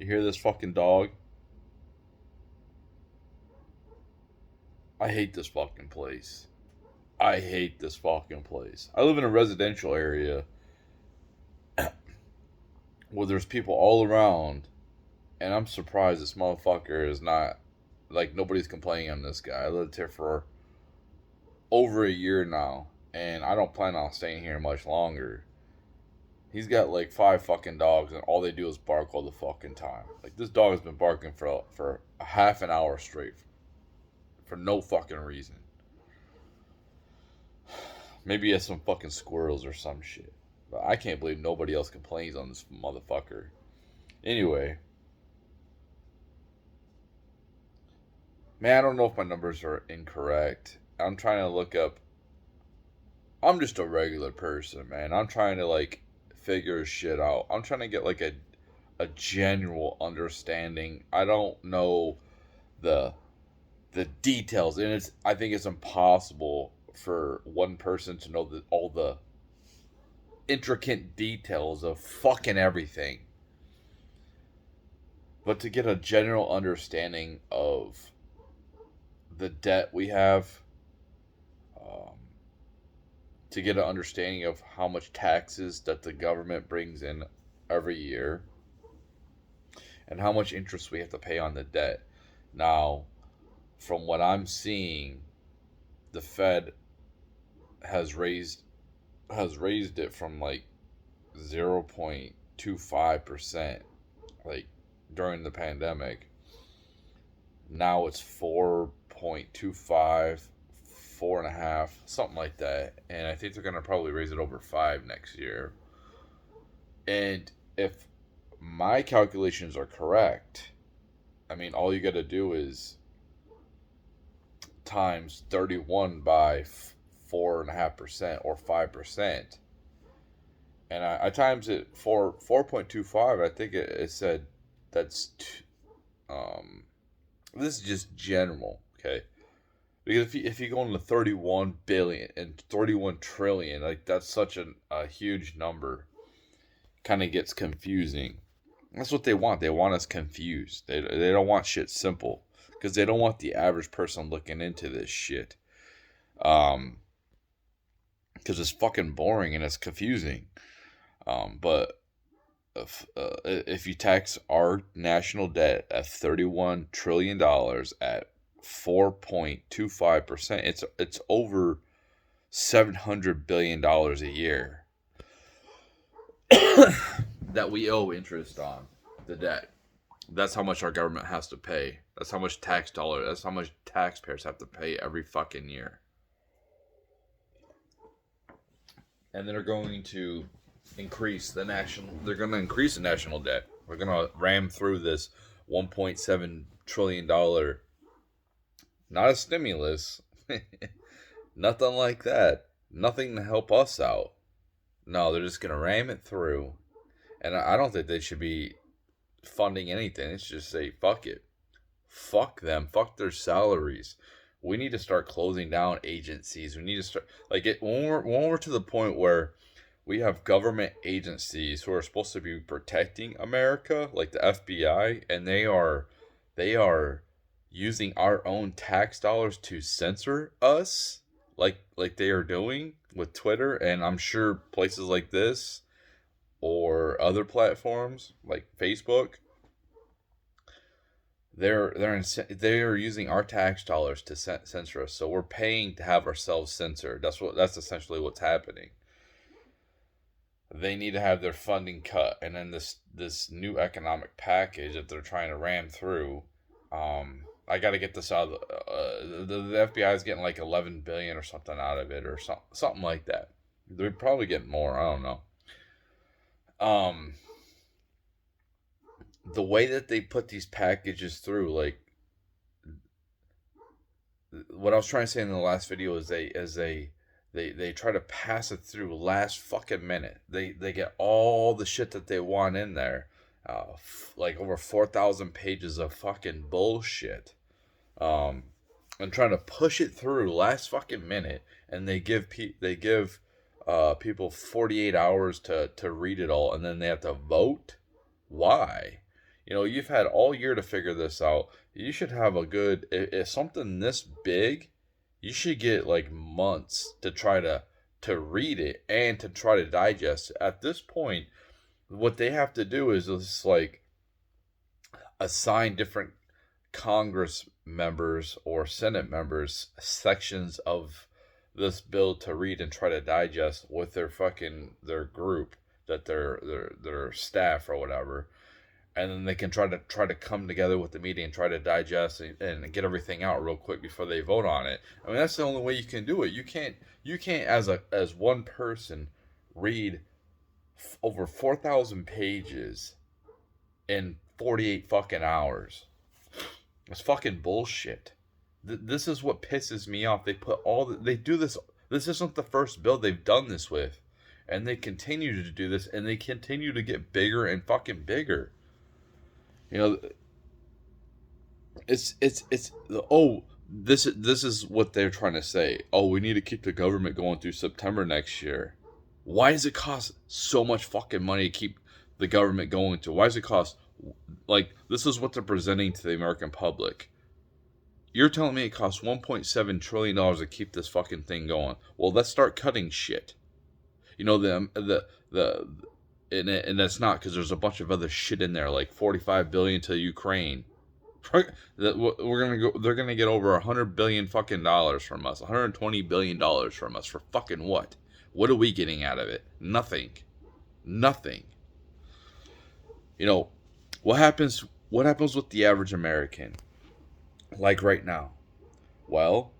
You hear this fucking dog? I hate this fucking place. I hate this fucking place. I live in a residential area where there's people all around, and I'm surprised this motherfucker is not like nobody's complaining on this guy. I lived here for over a year now, and I don't plan on staying here much longer. He's got like five fucking dogs, and all they do is bark all the fucking time. Like this dog has been barking for a half an hour straight, for no fucking reason. Maybe he has some fucking squirrels or some shit. But I can't believe nobody else complains on this motherfucker. Anyway, man, I don't know if my numbers are incorrect. I'm trying to look up. I'm just a regular person, man. I'm trying to like figure shit out. I'm trying to get like a general understanding. I don't know the the details, and it's I think it's impossible for one person to know all the intricate details of fucking everything. But to get a general understanding of the debt we have, um, to get an understanding of how much taxes that the government brings in every year, and how much interest we have to pay on the debt. Now, from what I'm seeing, the Fed has raised it from like 0.25%, like during the pandemic. Now it's 4.25, 4.5, something like that. And I think they're gonna probably raise it over five next year. And if my calculations are correct, I mean, all you got to do is times 31 by 4.5% or 5%. And I times it for 4.25. I think it said that's um this is just general, okay? Because if you go into 31 billion and 31 trillion, like that's such a huge number, kind of gets confusing. That's what they want. They want us confused. They don't want shit simple because they don't want the average person looking into this shit. Um, because it's fucking boring and it's confusing. But if you tax our national debt at $31 trillion at 4.25%, it's over $700 billion a year that we owe interest on the debt. That's how much our government has to pay. That's how much tax dollar. That's how much taxpayers have to pay every fucking year. And they're going to increase the national. They're going to increase the national debt. We're going to ram through this 1.7 trillion dollar. Not a stimulus. Nothing like that. Nothing to help us out. No, they're just going to ram it through. And I don't think they should be funding anything. It's just say fuck it, fuck them, fuck their salaries. We need to start closing down agencies. We need to start like it when we're to the point where we have government agencies who are supposed to be protecting America, like the FBI, and they are using our own tax dollars to censor us, like they are doing with Twitter, and I'm sure places like this or other platforms like Facebook. They're using our tax dollars to censor us. So we're paying to have ourselves censored. That's essentially what's happening. They need to have their funding cut, and then this new economic package that they're trying to ram through. I got to get this out. The FBI is getting like 11 billion or something out of it, or something like that. They're probably getting more. I don't know. Um, the way that they put these packages through, like what I was trying to say in the last video is they try to pass it through last fucking minute. They get all the shit that they want in there, like over 4,000 pages of fucking bullshit, um, and trying to push it through last fucking minute, and they give people 48 hours to read it all, and then they have to vote. Why? You know, you've had all year to figure this out. You should have a good, if something this big, you should get like months to try to read it and to try to digest it. At this point, what they have to do is just like assign different Congress members or Senate members sections of this bill to read and try to digest with their group, that their staff or whatever, and then they can try to come together with the media and try to digest and get everything out real quick before they vote on it. I mean, that's the only way you can do it. You can't as one person read over 4,000 pages in 48 fucking hours. It's fucking bullshit. This is what pisses me off. They do this. This isn't the first bill they've done this with, and they continue to do this, and they continue to get bigger and fucking bigger. You know, this is what they're trying to say. Oh, we need to keep the government going through September next year. Why does it cost so much fucking money to keep the government going to? Why does it cost, like, this is what they're presenting to the American public. You're telling me it costs $1.7 trillion to keep this fucking thing going. Well, let's start cutting shit. You know, and that's not, because there's a bunch of other shit in there, like $45 billion to Ukraine. They're gonna get over $100 billion fucking dollars from us, $120 billion from us for fucking what? What are we getting out of it? Nothing. Nothing. You know, what happens with the average American? Like right now. Well,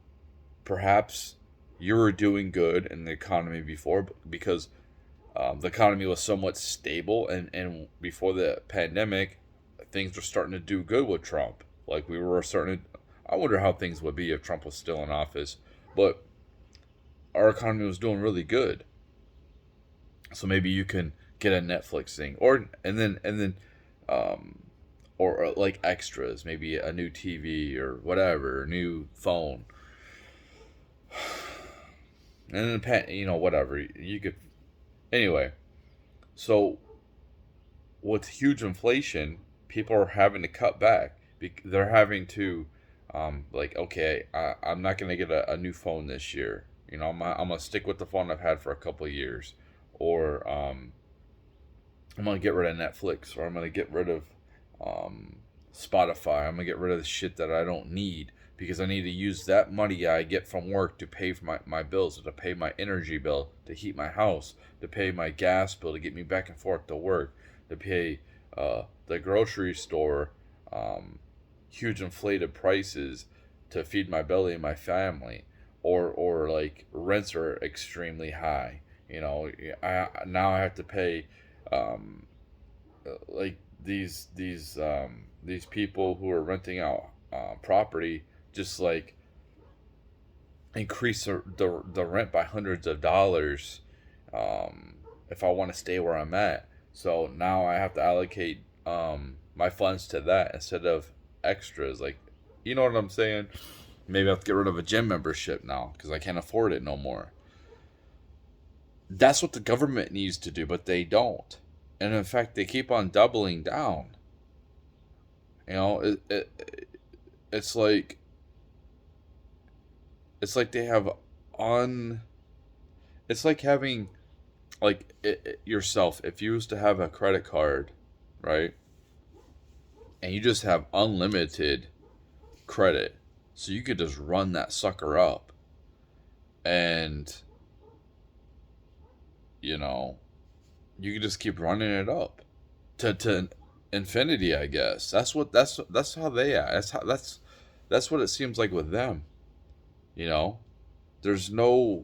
perhaps you were doing good in the economy before because the economy was somewhat stable, and before the pandemic, things were starting to do good with Trump. Like we were starting to, I wonder how things would be if Trump was still in office, but our economy was doing really good. So maybe you can get a Netflix thing, um, or like extras, maybe a new TV or whatever, a new phone, and then whatever you could. Anyway, so with huge inflation, people are having to cut back. They're having to, like, okay, I'm not gonna get a new phone this year. You know, I'm gonna stick with the phone I've had for a couple of years, or I'm gonna get rid of Netflix, or I'm gonna get rid of Spotify. I'm gonna get rid of the shit that I don't need because I need to use that money I get from work to pay for my bills, to pay my energy bill, to heat my house, to pay my gas bill, to get me back and forth to work, to pay the grocery store, huge inflated prices to feed my belly and my family, or like rents are extremely high. You know, I have to pay um, like these people who are renting out property, just like increase the rent by hundreds of dollars if I want to stay where I'm at. So now I have to allocate my funds to that instead of extras. Like, you know what I'm saying? Maybe I have to get rid of a gym membership now because I can't afford it no more. That's what the government needs to do, but they don't. And in fact, they keep on doubling down. You know, it's like they have un. It's like having, like, yourself. If you was to have a credit card, right, and you just have unlimited credit, so you could just run that sucker up, and you know, you could just keep running it up to infinity. I guess that's how they act. That's what it seems like with them. You know, there's no.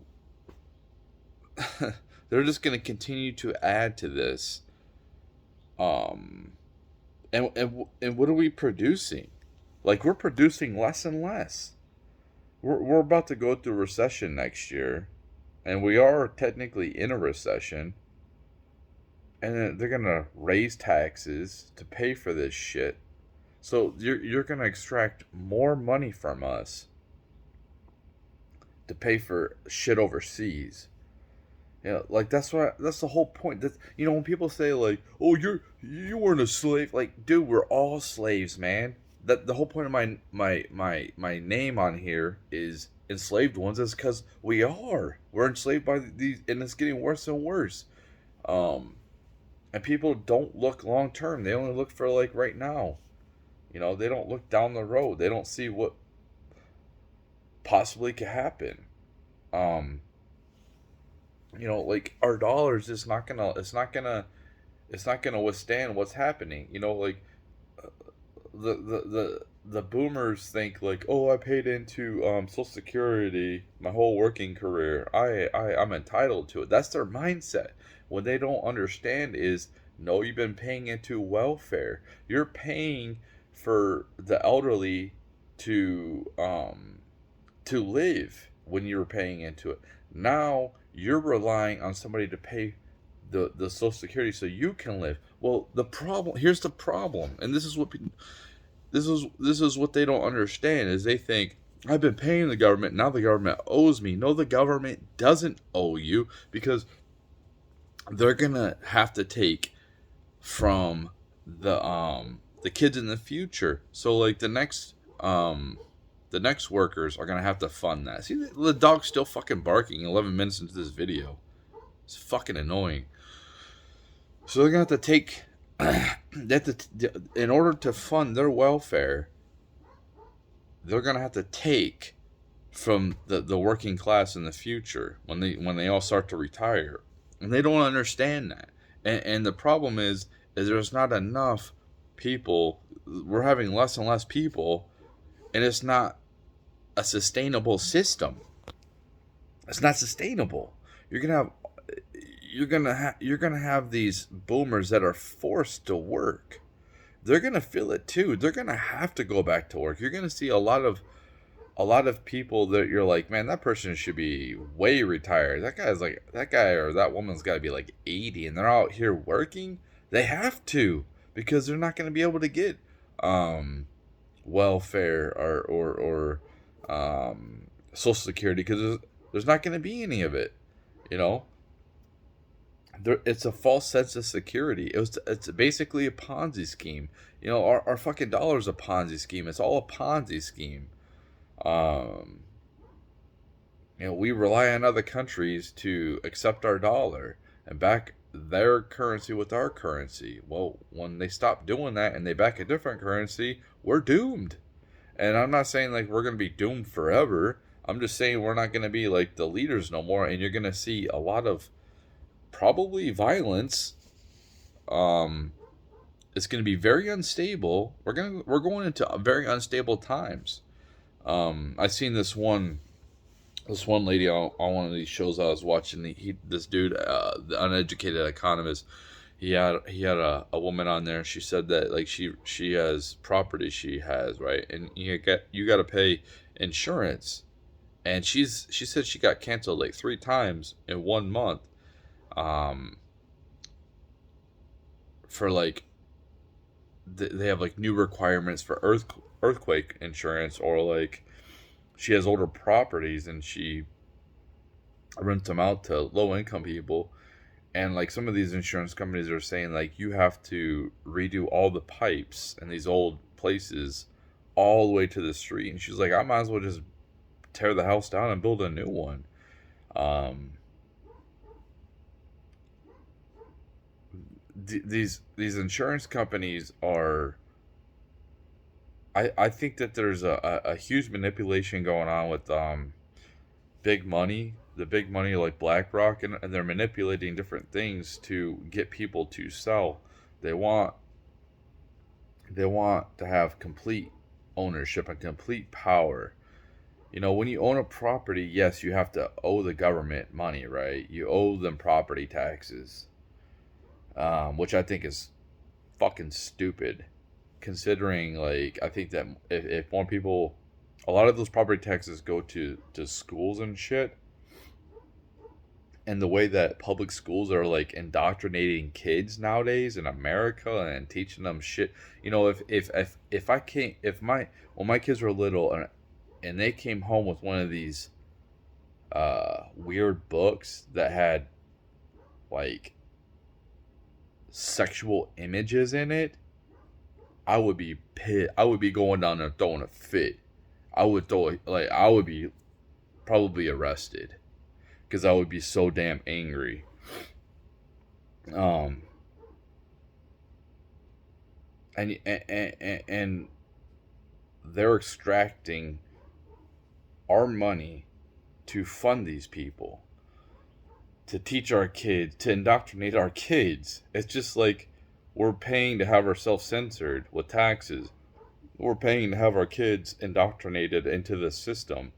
They're just gonna continue to add to this. Um, and what are we producing? Like, we're producing less and less. We're about to go through a recession next year, and we are technically in a recession. And then they're gonna raise taxes to pay for this shit. So you're gonna extract more money from us to pay for shit overseas. Yeah, like that's the whole point. That when people say like, "Oh, you weren't a slave," like, dude, we're all slaves, man. That the whole point of my name on here is enslaved ones is because we are. We're enslaved by these, and it's getting worse and worse. Um, and people don't look long term. They only look for like right now. They don't look down the road. They don't see what possibly could happen. Um, like our dollar is just not gonna. It's not gonna withstand what's happening. Like the boomers think like, oh, I paid into Social Security my whole working career. I'm entitled to it. That's their mindset. What they don't understand is, no, you've been paying into welfare. You're paying for the elderly to live when you were paying into it. Now you're relying on somebody to pay the Social Security so you can live. Well, here's the problem, and this is what they don't understand is they think, I've been paying the government, now the government owes me. No, the government doesn't owe you, because they're gonna have to take from the kids in the future. So like the next workers are gonna have to fund that. See, the dog's still fucking barking 11 minutes into this video. It's fucking annoying. So they're gonna have to take in order to fund their welfare. They're gonna have to take from the working class in the future when they all start to retire, and they don't understand that. And the problem is there's not enough people. We're having less and less people, and it's not a sustainable system. It's not sustainable. You're gonna have you're gonna have these boomers that are forced to work. They're gonna feel it too. They're gonna have to go back to work. You're gonna see a lot of people that you're like, man, that person should be way retired. That guy or that woman's got to be like 80, and they're out here working. They have to, because they're not going to be able to get welfare or Social Security, because there's not going to be any of it. You know, it's a false sense of security. It's basically a Ponzi scheme. Our fucking dollar's a Ponzi scheme. It's all a Ponzi scheme. Um, we rely on other countries to accept our dollar and back their currency with our currency. Well, when they stop doing that and they back a different currency, we're doomed. And I'm not saying like we're going to be doomed forever. I'm just saying we're not going to be like the leaders no more, and you're going to see a lot of probably violence. Um, it's going to be very unstable. We're going into very unstable times. I seen this one lady on one of these shows I was watching. This dude, the uneducated economist, he had a woman on there. She said that like she has property she has, right, and you got to pay insurance, and she said she got canceled like 3 times in 1 month, um, for like they have like new requirements for earthquake insurance, or like she has older properties and she rents them out to low income people, and like some of these insurance companies are saying like you have to redo all the pipes in these old places all the way to the street, and she's like, I might as well just tear the house down and build a new one. um these insurance companies are, I think that there's a huge manipulation going on with big money, the big money like BlackRock, and they're manipulating different things to get people to sell. They want they want to have complete ownership and complete power. When you own a property, yes, you have to owe the government money, right? You owe them property taxes, which I think is fucking stupid. Considering, like, I think that if more people, a lot of those property taxes go to schools and shit, and the way that public schools are like indoctrinating kids nowadays in America and teaching them shit. If I can't if my when my kids were little, and they came home with one of these weird books that had like sexual images in it, I would be pissed. I would be going down there throwing a fit. I would be probably arrested because I would be so damn angry. Um, and they're extracting our money to fund these people, to teach our kids, to indoctrinate our kids. It's just like we're paying to have ourselves censored with taxes. We're paying to have our kids indoctrinated into the system.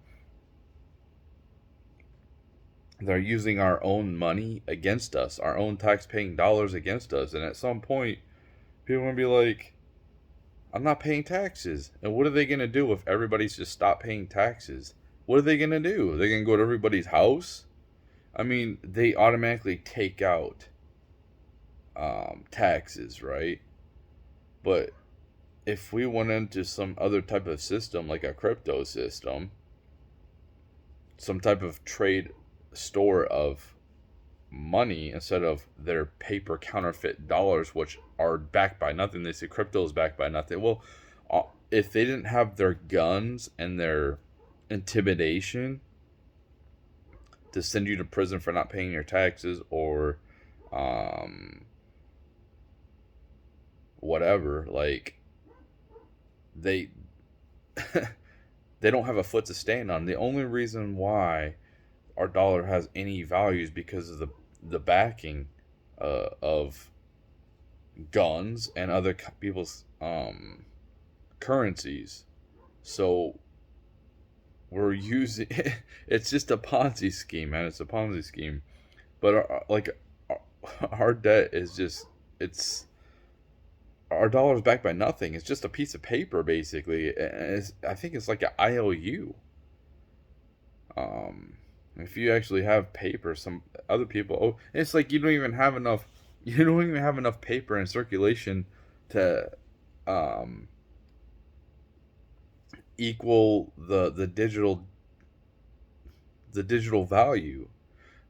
They're using our own money against us, our own tax-paying dollars against us. And at some point, people are going to be like, I'm not paying taxes. And what are they going to do if everybody's just stopped paying taxes? What are they going to do? They're going to go to everybody's house? I mean, they automatically take out taxes, right? But if we went into some other type of system, like a crypto system, some type of trade store of money instead of their paper counterfeit dollars, which are backed by nothing. They say crypto is backed by nothing. Well, if they didn't have their guns and their intimidation to send you to prison for not paying your taxes or whatever, like they they don't have a foot to stand on. The only reason why our dollar has any value is because of the backing of guns and other people's currencies. So we're using it's just a Ponzi scheme, man. It's a Ponzi scheme. But our debt is just it's our dollar's backed by nothing. It's just a piece of paper, basically. I think it's like an IOU. If you actually have paper, some other people, it's like you don't even have enough. You don't even have enough paper in circulation to equal the digital value.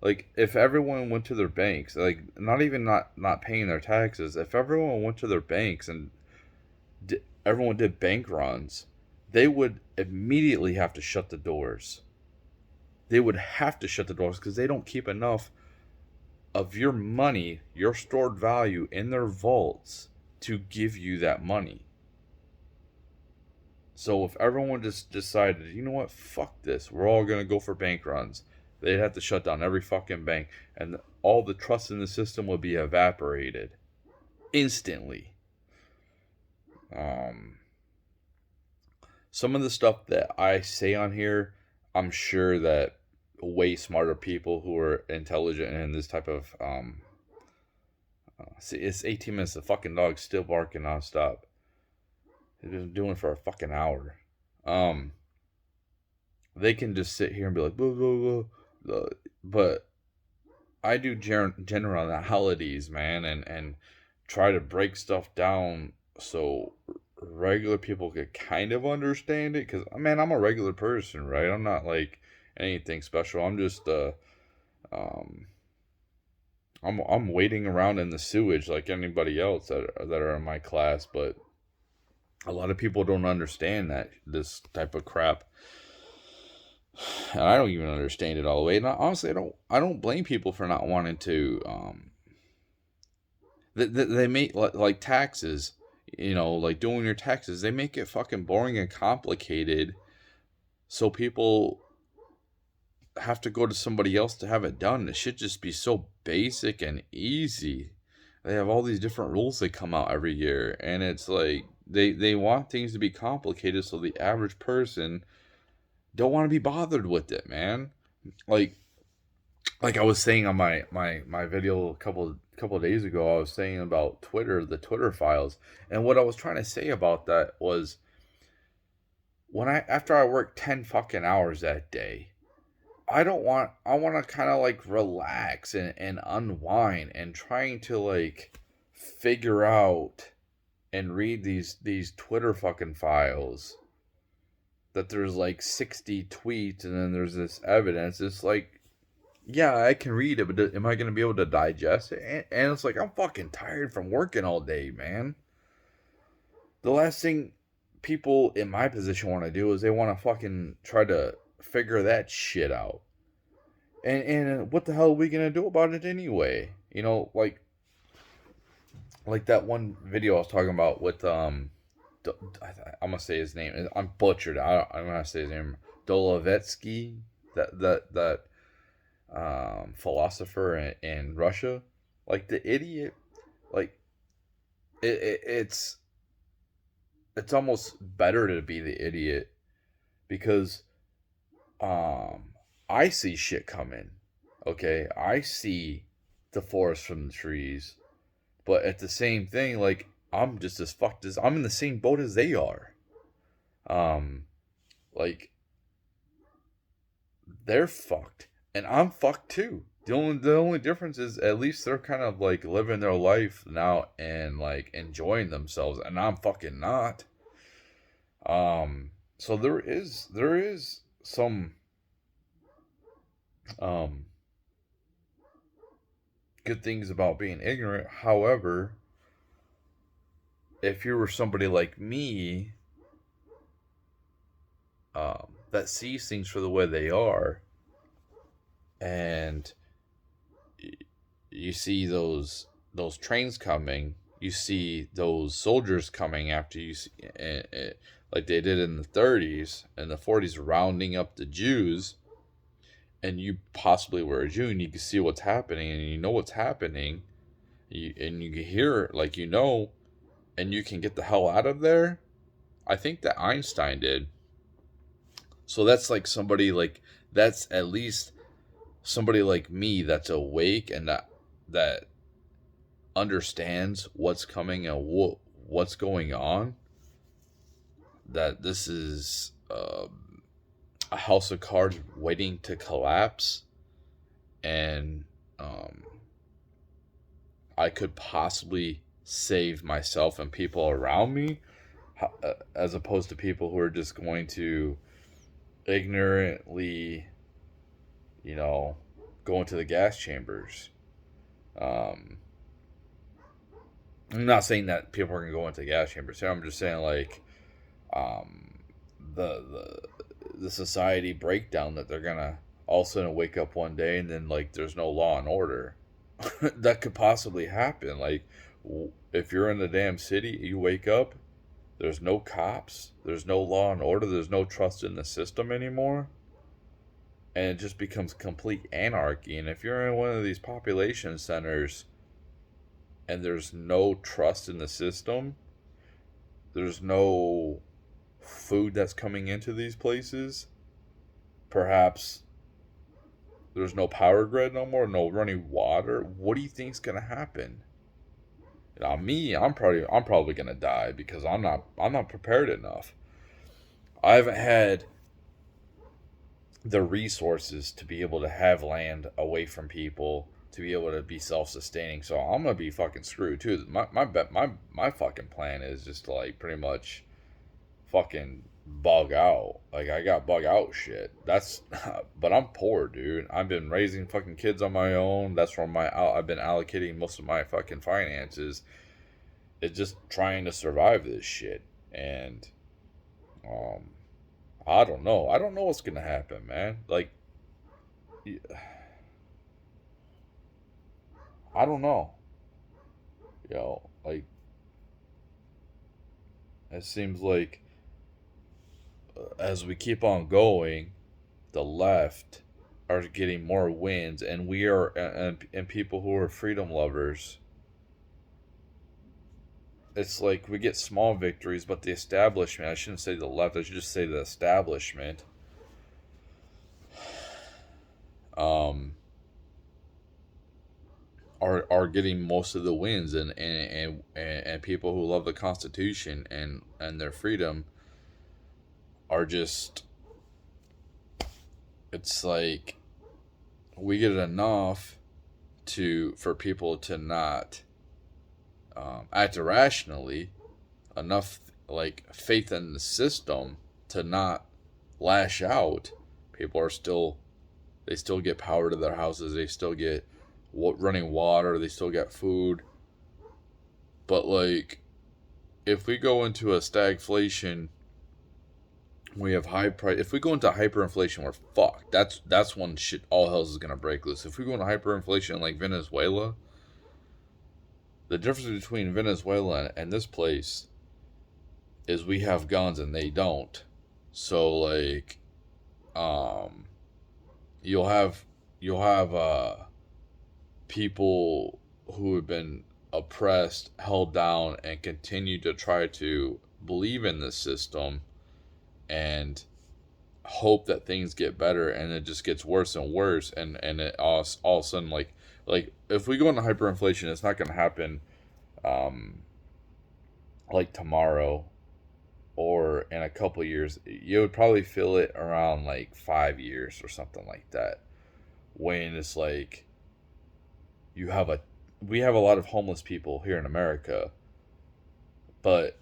Like if everyone went to their banks, like not paying their taxes, if everyone went to their banks and everyone did bank runs, they would immediately have to shut the doors. They would have to shut the doors because they don't keep enough of your money, your stored value in their vaults to give you that money. So if everyone just decided, you know what, fuck this, we're all gonna go for bank runs, they'd have to shut down every fucking bank, and all the trust in the system would be evaporated instantly. Some of the stuff that I say on here, I'm sure that way smarter people who are intelligent in this type of see, it's 18 minutes. The fucking dog's still barking nonstop. He's been doing it for a fucking hour. They can just sit here and be like, blah, blah, blah. But I do generalities, man, and try to break stuff down so regular people could kind of understand it. Because, man, I'm a regular person, right? I'm not like anything special. I'm just I'm waiting around in the sewage like anybody else that are in my class, but a lot of people don't understand this type of crap, and I don't even understand it all the way. And honestly, I don't blame people for not wanting to. They make like taxes, like doing your taxes. They make it fucking boring and complicated, so people have to go to somebody else to have it done. It should just be so basic and easy. They have all these different rules that come out every year, and it's like they want things to be complicated so the average person don't want to be bothered with it, man. Like I was saying on my video a couple of days ago, I was saying about Twitter, the Twitter files, and what I was trying to say about that was after I worked 10 fucking hours that day, I want to kind of like relax and unwind, and trying to like figure out and read these Twitter fucking files that there's like 60 tweets and then there's this evidence. It's like yeah, I can read it, but am I going to be able to digest it? And it's like, I'm fucking tired from working all day, man. The last thing people in my position want to do is they want to fucking try to figure that shit out. And what the hell are we going to do about it anyway? You know, like that one video I was talking about with I'm gonna say his name. I'm butchered. I'm gonna say his name. Dolovetsky, that philosopher in Russia. Like the idiot. Like it's it's almost better to be the idiot because um I see shit coming. Okay, I see the forest from the trees, but at the same thing, like I'm just as fucked as I'm in the same boat as they are. Um, like they're fucked and I'm fucked too. The only difference is at least they're kind of like living their life now and like enjoying themselves and I'm fucking not. So there is some um good things about being ignorant. However, if you were somebody like me, that sees things for the way they are, and you see those trains coming, you see those soldiers coming after you, like they did in the 30s and the 40s, rounding up the Jews, and you possibly were a Jew and you can see what's happening and you know what's happening, and you can hear like and you can get the hell out of there. I think that Einstein did. So that's like somebody like that's at least somebody like me that's awake and that understands what's coming and what's going on. That this is a house of cards waiting to collapse, and um, I could possibly save myself and people around me, as opposed to people who are just going to ignorantly, you know, go into the gas chambers. Um, I'm not saying that people are gonna go into gas chambers here. I'm just saying like um, the society breakdown that they're gonna all of a sudden wake up one day and then like there's no law and order. That could possibly happen. Like if you're in the damn city, you wake up, there's no cops, there's no law and order, there's no trust in the system anymore, and it just becomes complete anarchy. And if you're in one of these population centers and there's no trust in the system, there's no food that's coming into these places, perhaps there's no power grid no more, no running water. What do you think's gonna happen? Now, me, I'm probably gonna die because I'm not prepared enough. I haven't had the resources to be able to have land away from people to be able to be self-sustaining. So I'm gonna be fucking screwed too. My fucking plan is just to like pretty much fucking bug out. Like I got bug out shit. That's but I'm poor, dude. I've been raising fucking kids on my own. That's where I've been allocating most of my fucking finances. It's just trying to survive this shit. And um I don't know. I don't know what's gonna happen, man. Like I don't know. Like it seems like as we keep on going, the left are getting more wins, and we are and people who are freedom lovers. It's like we get small victories, but the establishment, I shouldn't say the left, I should just say the establishment, um, are getting most of the wins, and people who love the Constitution and their freedom are just, it's like we get enough for people to not act irrationally, enough like faith in the system to not lash out. People are still They still get power to their houses. They still get running water. They still get food. But like, if we go into a stagflation, we have high price. If we go into hyperinflation, we're fucked. That's when shit all hell is gonna break loose. If we go into hyperinflation like Venezuela, the difference between Venezuela and this place is we have guns and they don't. So like, um, you'll have people who have been oppressed, held down, and continue to try to believe in this system and hope that things get better, and it just gets worse and worse, and it all of a sudden, like if we go into hyperinflation, it's not going to happen um like tomorrow or in a couple years. You would probably feel it around like 5 years or something like that, when it's like you have a we have a lot of homeless people here in America, but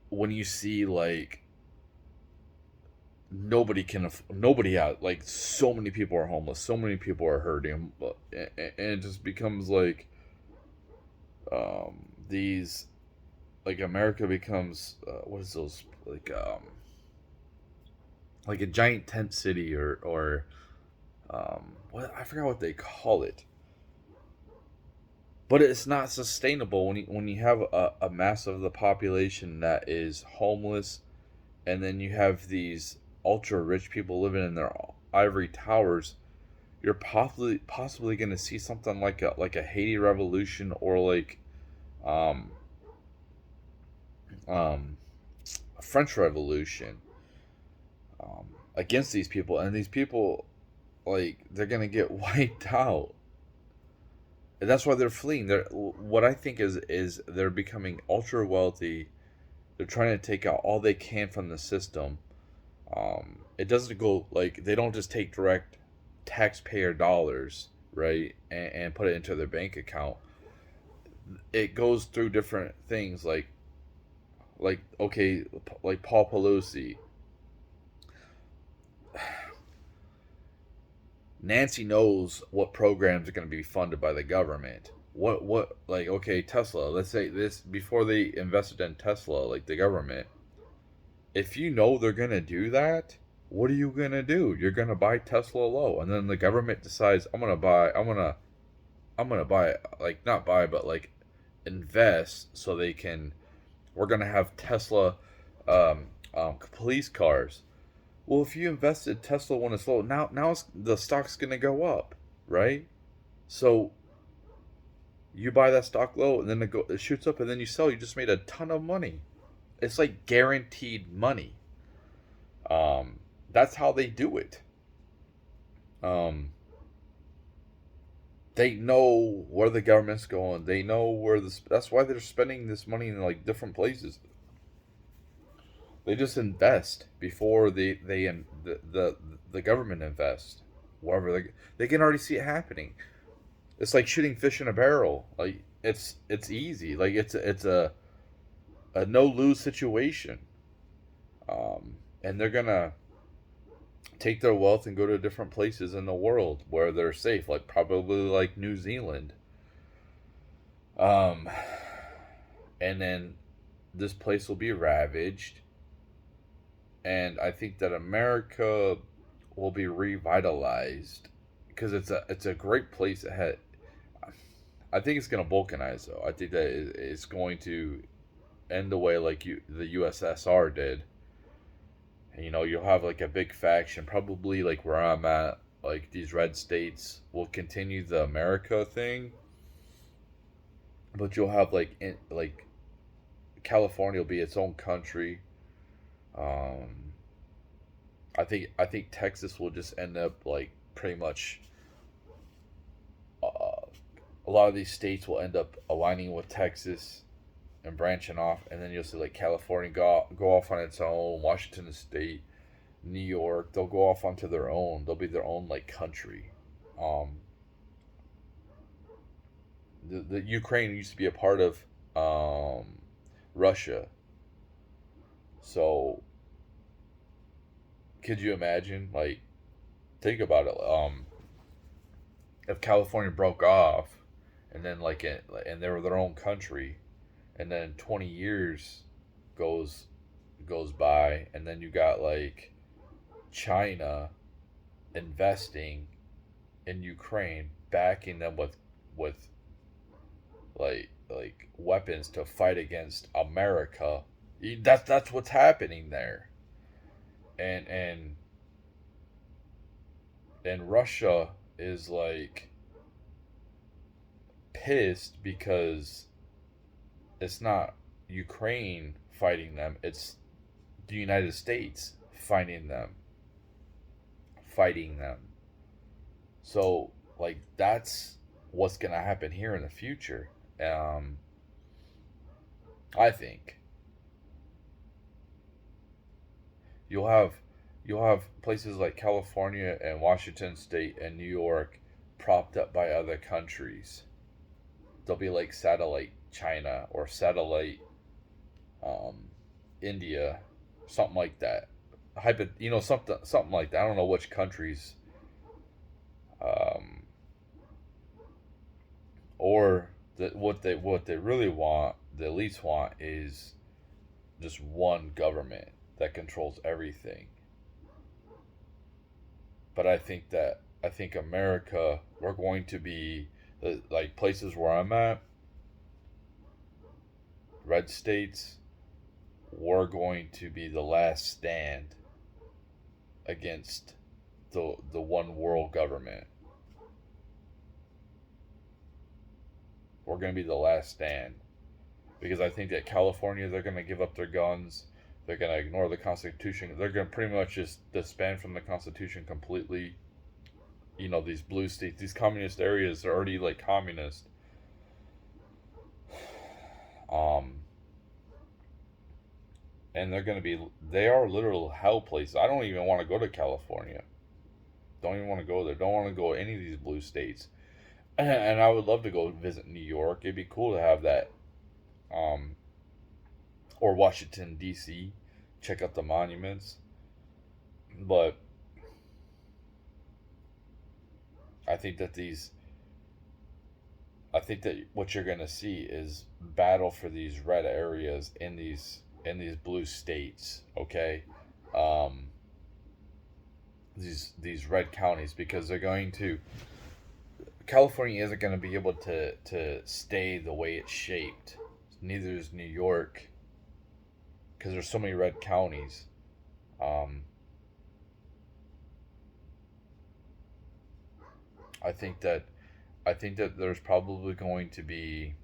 when you see like nobody has, like, so many people are homeless, so many people are hurting, and it just becomes like these, like, America becomes what is those, like a giant tent city, or what, I forgot what they call it, but it's not sustainable when you have a mass of the population that is homeless, and then you have these ultra rich people living in their ivory towers. You're possibly going to see something like a Haiti revolution, or like um um a French Revolution, against these people, and these people, like, they're gonna get wiped out. And that's why they're fleeing. What I think is they're becoming ultra wealthy. They're trying to take out all they can from the system. It doesn't go, like, they don't just take direct taxpayer dollars, right, and put it into their bank account. It goes through different things, like okay, like Paul Pelosi. Nancy knows what programs are going to be funded by the government. What like, okay, Tesla. Let's say this before they invested in Tesla, like the government. If you know they're going to do that, what are you going to do? You're going to buy Tesla low, and then the government decides, I'm going to buy, like, not buy, but like invest, so they can, we're going to have Tesla police cars. Well, if you invested Tesla when it's low, now the stock's gonna go up, right? So you buy that stock low, and then it shoots up, and then you sell. You just made a ton of money. It's like guaranteed money. That's how they do it. Um, they know where the government's going. They know where this. That's why they're spending this money in like different places. They just invest before the government invests. Wherever they can already see it happening. It's like shooting fish in a barrel. Like, it's easy. Like, it's a no lose situation. And they're gonna take their wealth and go to different places in the world where they're safe, like probably like New Zealand. Um, and then this place will be ravaged, and I think that America will be revitalized, because it's a great place ahead. I think it's going to balkanize, though. I think that it's going to end the way like the USSR did. And, you'll have like a big faction, probably like where I'm at. Like, these red states will continue the America thing, but you'll have like California will be its own country. Um, I think Texas will just end up like pretty much. A lot of these states will end up aligning with Texas and branching off, and then you'll see like California go off on its own, Washington State, New York, they'll go off onto their own. They'll be their own like country. Um, the Ukraine used to be a part of Russia, so could you imagine, like, think about it? if California broke off, and then and they were their own country, and then 20 years goes goes by, and then you got like China investing in Ukraine, backing them with like weapons to fight against America. That's what's happening there, and and Russia is like pissed because it's not Ukraine fighting them; it's the United States fighting them. So like that's what's gonna happen here in the future. Um, I think you'll have you'll have places like California and Washington State and New York propped up by other countries. They'll be like satellite China or satellite um, India, something like that. Something like that. I don't know which countries, um, or what they really want, the elites want, is just one government that controls everything. But I think America, we're going to be like places where I'm at, red states, we're going to be the last stand against the one world government. We're going to be the last stand because I think that California, they're going to give up their guns. They're going to ignore the Constitution. They're going to pretty much just disband from the Constitution completely. These blue states, these communist areas are already like communist. Um, and they are literal hell places. I don't even want to go to California. Don't even want to go there. Don't want to go to any of these blue states. And I would love to go visit New York. It'd be cool to have that. Um, or Washington D.C. Check out the monuments. But I think that these I think that what you're going to see is battle for these red areas in these blue states, okay? Um, these red counties, because they're going to California isn't going to be able to stay the way it's shaped. Neither is New York, because there's so many red counties. Um, I think that I think that there's probably going to be,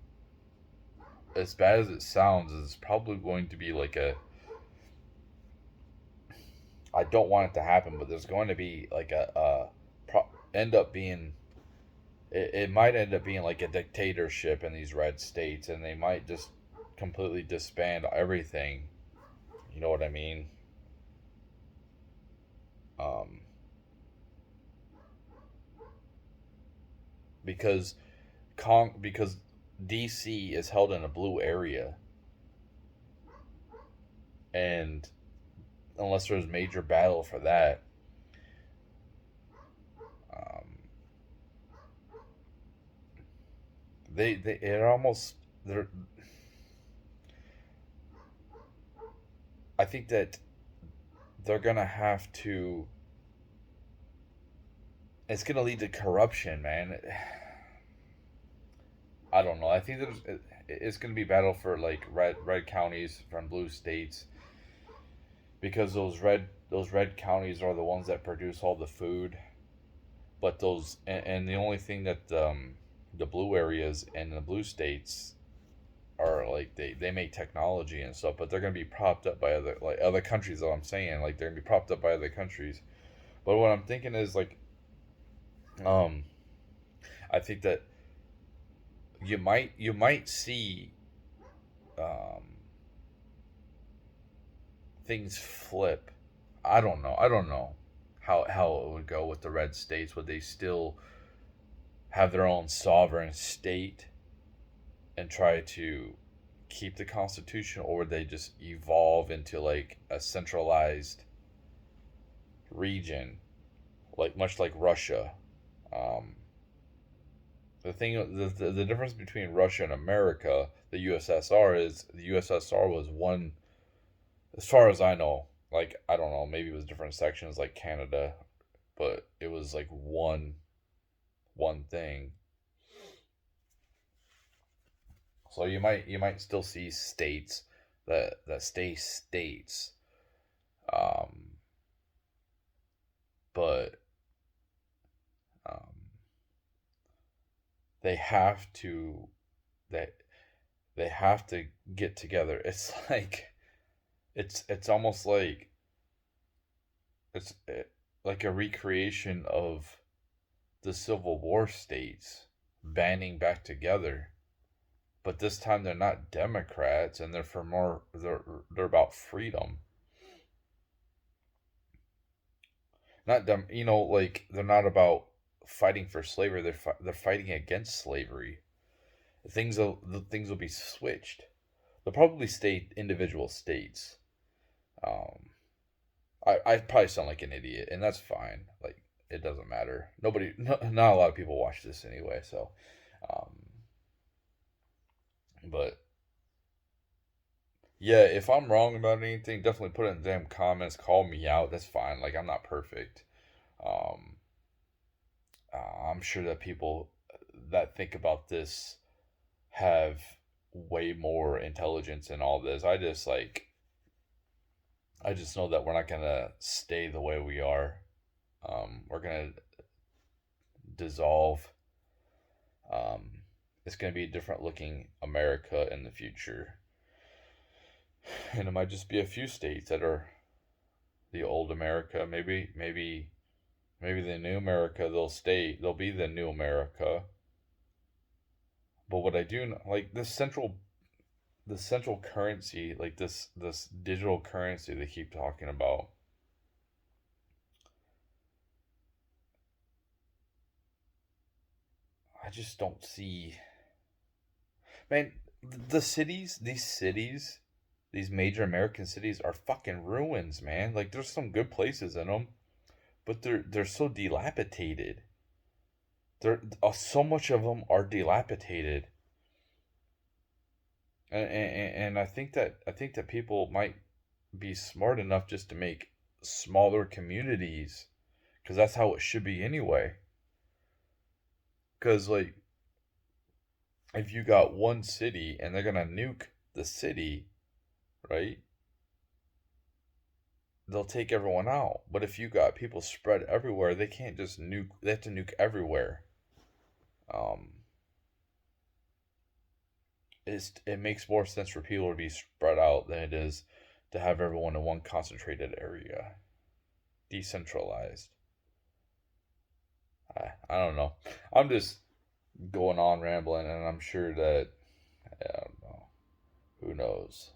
as bad as it sounds, it's probably going to be like a, I don't want it to happen, but there's going to be like end up being, it might end up being like a dictatorship in these red states, and they might just completely disband everything. You know what I mean? Um, because because DC is held in a blue area, and unless there's major battle for that, um, they it almost they're. I think that they're gonna have to. It's gonna lead to corruption, man. I don't know. I think it's gonna be battle for like red counties from blue states, because those red counties are the ones that produce all the food. But and the only thing that the blue areas and the blue states are like, they make technology and stuff, but they're gonna be propped up by other countries. That I'm saying, like, they're gonna be propped up by other countries. But what I'm thinking is like, um, I think that you might see um, things flip. I don't know how it would go with the red states. Would they still have their own sovereign state and try to keep the Constitution, or would they just evolve into like a centralized region, like much like Russia? Um, The difference between Russia and America, the USSR, is the USSR was one, as far as I know. Like, I don't know, maybe it was different sections like Canada, but it was like one thing. So you might still see states that stay states, um, but um, they have to they they have to get together. It's like it's almost like it's like a recreation of the Civil War states banding back together. But this time they're not Democrats, and they're for more. They're about freedom. Not them. Like they're not about fighting for slavery. They're fighting against slavery. The things will be switched. They'll probably stay individual states. Um, I probably sound like an idiot, and that's fine. Like it doesn't matter. Not a lot of people watch this anyway. So, um, but yeah, if I'm wrong about anything, definitely put it in the damn comments. Call me out. That's fine. Like I'm not perfect. Um, I'm sure that people that think about this have way more intelligence in all this. I just know that we're not gonna stay the way we are. We're gonna dissolve. Um, it's gonna be a different looking America in the future, and it might just be a few states that are the old America. Maybe the new America they'll stay. They'll be the new America. But what I do like the central currency, like this digital currency they keep talking about. I just don't see, man. These major American cities are fucking ruins, man. Like there's some good places in them, but they're so dilapidated. So much of them are dilapidated, and I think that people might be smart enough just to make smaller communities, because that's how it should be anyway. Because like if you got one city and they're gonna nuke the city, right? They'll take everyone out. But if you got people spread everywhere, they can't just nuke. They have to nuke everywhere. Um, it makes more sense for people to be spread out than it is to have everyone in one concentrated area, decentralized. I don't know. I'm just going on rambling, and I'm sure that I don't know. Who knows?